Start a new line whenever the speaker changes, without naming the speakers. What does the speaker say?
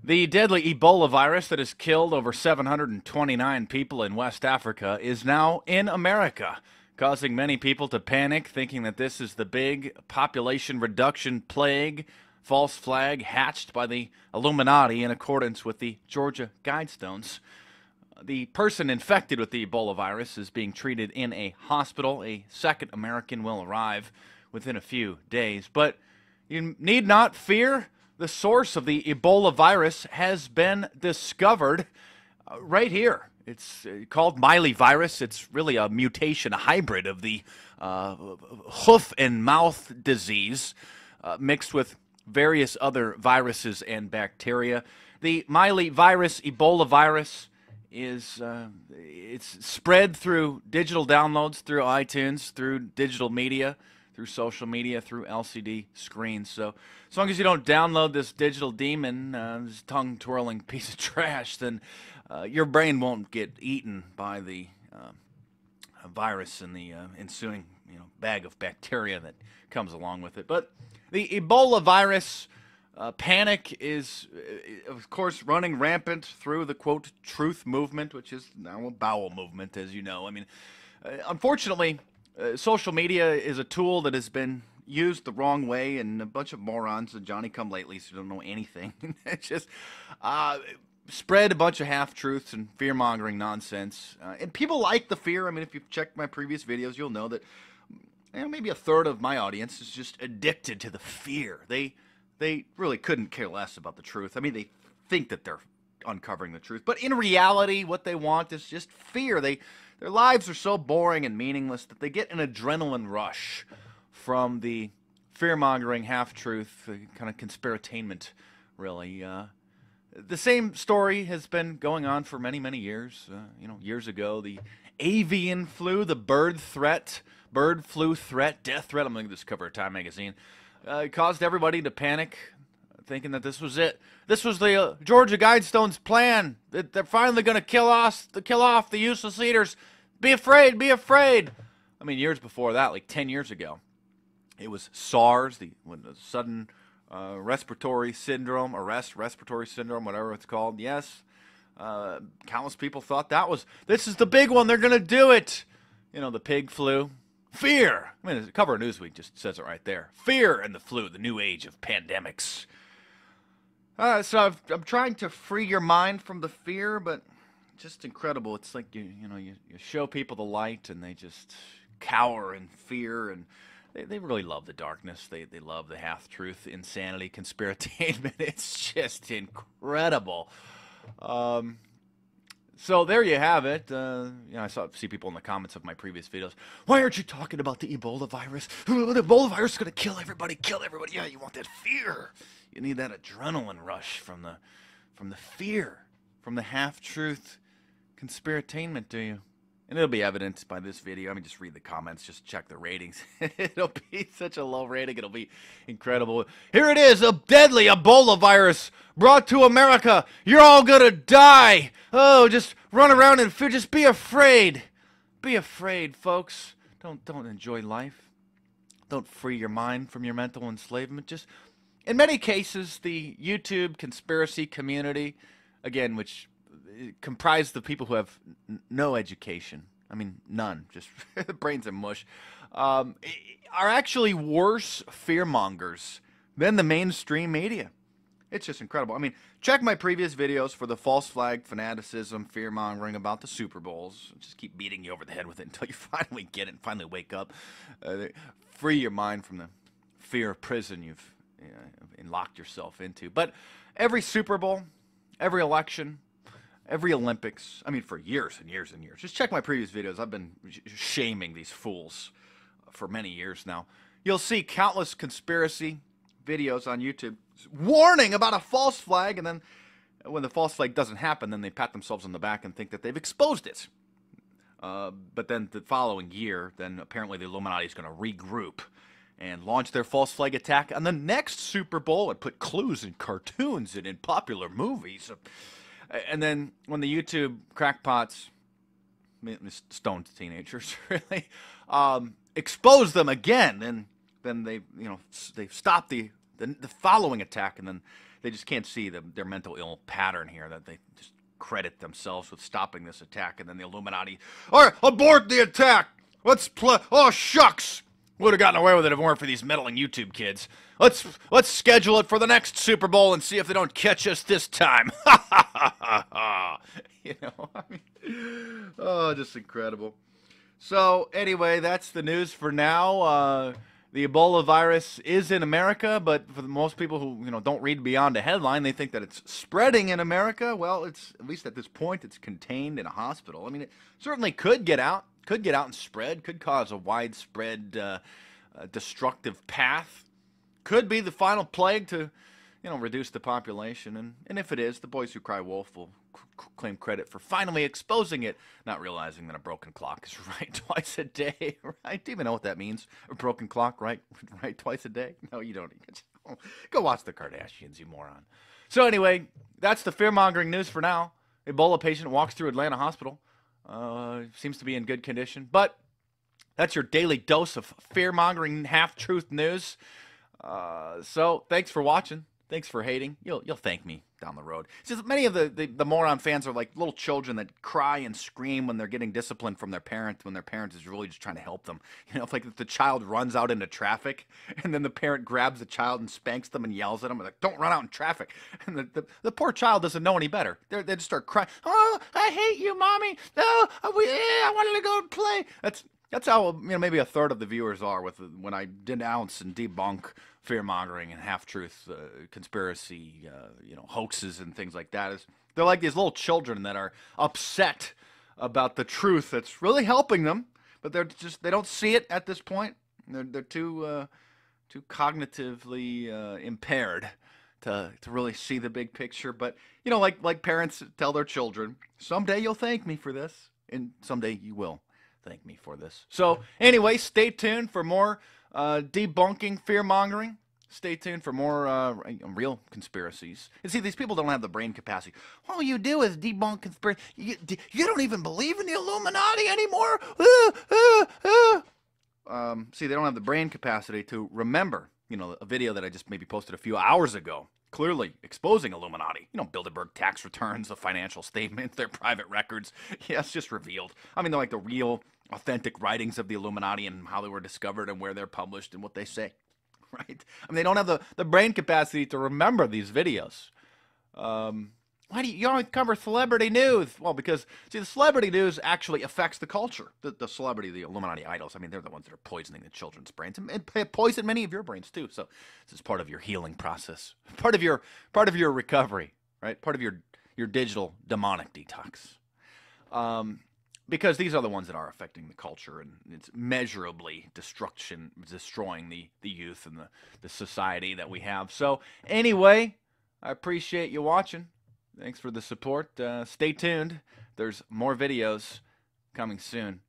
The deadly Ebola virus that has killed over 729 people in West Africa is now in America, causing many people to panic, thinking that this is the big population reduction plague, false flag hatched by the Illuminati in accordance with the Georgia Guidestones. The person infected with the Ebola virus is being treated in a hospital. A second American will arrive within a few days. But you need not fear. The source of the Ebola virus has been discovered right here. It's called Miley virus. It's really a mutation, a hybrid of the hoof and mouth disease mixed with various other viruses and bacteria. The Miley virus, Ebola virus, is it's spread through digital downloads, through iTunes, through digital media, through social media, through LCD screens. So as long as you don't download this digital demon, this tongue-twirling piece of trash, then your brain won't get eaten by the virus and the ensuing bag of bacteria that comes along with it. But the Ebola virus panic is, of course, running rampant through the, quote, truth movement, which is now a bowel movement, as you know. I mean, unfortunately, social media is a tool that has been used the wrong way, and a bunch of morons, the Johnny-come-latelys who don't know anything, just spread a bunch of half-truths and fear-mongering nonsense. And people like the fear. I mean, if you've checked my previous videos, you'll know that maybe a third of my audience is just addicted to the fear. They really couldn't care less about the truth. I mean, they think that they're uncovering the truth, but in reality, what they want is just fear. Their lives are so boring and meaningless that they get an adrenaline rush from the fear-mongering, half-truth, kind of conspiratainment, really. The same story has been going on for many, many years. Years ago, the avian flu, the bird flu threat, death threat. I'm going to this cover of Time magazine. Caused everybody to panic, thinking that this was it. This was the Georgia Guidestones plan. That they're finally going to kill off the useless eaters. Be afraid, be afraid. I mean, years before that, like 10 years ago, it was SARS, the sudden respiratory syndrome, respiratory syndrome, whatever it's called. Yes, countless people thought this is the big one. They're going to do it. The pig flu. Fear. I mean, the cover of Newsweek just says it right there. Fear and the flu, the new age of pandemics. So I'm trying to free your mind from the fear, but just incredible. It's like you show people the light and they just cower in fear, and they really love the darkness. They love the half-truth, insanity, conspiratainment. It's just incredible. So there you have it. I see people in the comments of my previous videos. Why aren't you talking about the Ebola virus? The Ebola virus is going to kill everybody. Yeah, you want that fear. You need that adrenaline rush from the fear, from the half-truth conspiratainment, do you? And it'll be evident by this video. I mean, just read the comments. Just check the ratings. It'll be such a low rating. It'll be incredible. Here it is, a deadly Ebola virus brought to America. You're all going to die. Oh, just run around and fear. Just be afraid. Be afraid, folks. Don't enjoy life. Don't free your mind from your mental enslavement. Just, in many cases, the YouTube conspiracy community, again, which comprised of people who have no education. I mean, none. Just brains and mush. Are actually worse fearmongers than the mainstream media. It's just incredible. I mean, check my previous videos for the false flag fanaticism, fear-mongering about the Super Bowls. Just keep beating you over the head with it until you finally get it and finally wake up. Free your mind from the fear of prison you've locked yourself into. But every Super Bowl, every election, every Olympics, I mean, for years and years and years. Just check my previous videos. I've been shaming these fools for many years now. You'll see countless conspiracy videos on YouTube warning about a false flag, and then when the false flag doesn't happen, then they pat themselves on the back and think that they've exposed it. But then the following year, then apparently the Illuminati is going to regroup and launch their false flag attack on the next Super Bowl and put clues in cartoons and in popular movies. And then when the YouTube crackpots, stoned teenagers, really, expose them again, and then they stop the following attack, and then they just can't see their mental ill pattern here, that they just credit themselves with stopping this attack, and then the Illuminati, all right, abort the attack. Let's play. Oh, shucks. Would have gotten away with it if it weren't for these meddling YouTube kids. Let's schedule it for the next Super Bowl and see if they don't catch us this time. You know, I mean, oh, just incredible. So anyway, that's the news for now. The Ebola virus is in America, but for most people who don't read beyond a headline, they think that it's spreading in America. Well, it's, at least at this point, it's contained in a hospital. I mean, it certainly could get out and spread, could cause a widespread destructive path, could be the final plague to reduce the population. And if it is, the boys who cry wolf will claim credit for finally exposing it, not realizing that a broken clock is right twice a day, right? Do you even know what that means? A broken clock, right twice a day? No, you don't. Go watch the Kardashians, you moron. So anyway, that's the fear-mongering news for now. Ebola patient walks through Atlanta hospital. Seems to be in good condition. But that's your daily dose of fear-mongering half-truth news. So thanks for watching. Thanks for hating. You'll thank me down the road. See, many of the moron fans are like little children that cry and scream when they're getting disciplined from their parent, when their parent is really just trying to help them. If like if the child runs out into traffic and then the parent grabs the child and spanks them and yells at them, like, don't run out in traffic. And the poor child doesn't know any better. They just start crying. Oh, I hate you, Mommy. No, I wanted to go and play. That's how maybe a third of the viewers are when I denounce and debunk fear-mongering and half-truth conspiracy, hoaxes and things like that. They're like these little children that are upset about the truth that's really helping them, but they don't see it at this point. They're too cognitively impaired to really see the big picture. But like parents tell their children, someday you'll thank me for this, and someday you will thank me for this. So anyway, stay tuned for more debunking fear-mongering. Stay tuned for more real conspiracies. And see, these people don't have the brain capacity. All you do is debunk conspiracy. You don't even believe in the Illuminati anymore? See, they don't have the brain capacity to remember, a video that I just maybe posted a few hours ago, clearly exposing Illuminati. Bilderberg tax returns, the financial statements, their private records. Yeah, it's just revealed. I mean, they're like the real, authentic writings of the Illuminati and how they were discovered and where they're published and what they say, right? I mean, they don't have the brain capacity to remember these videos. Why do you always cover celebrity news? Well, because, see, the celebrity news actually affects the culture. The celebrity, the Illuminati idols, I mean, they're the ones that are poisoning the children's brains and poison many of your brains, too. So this is part of your healing process, part of your recovery, right? Part of your digital demonic detox. Because these are the ones that are affecting the culture, and it's measurably destroying the youth and the society that we have. So anyway, I appreciate you watching. Thanks for the support. Stay tuned. There's more videos coming soon.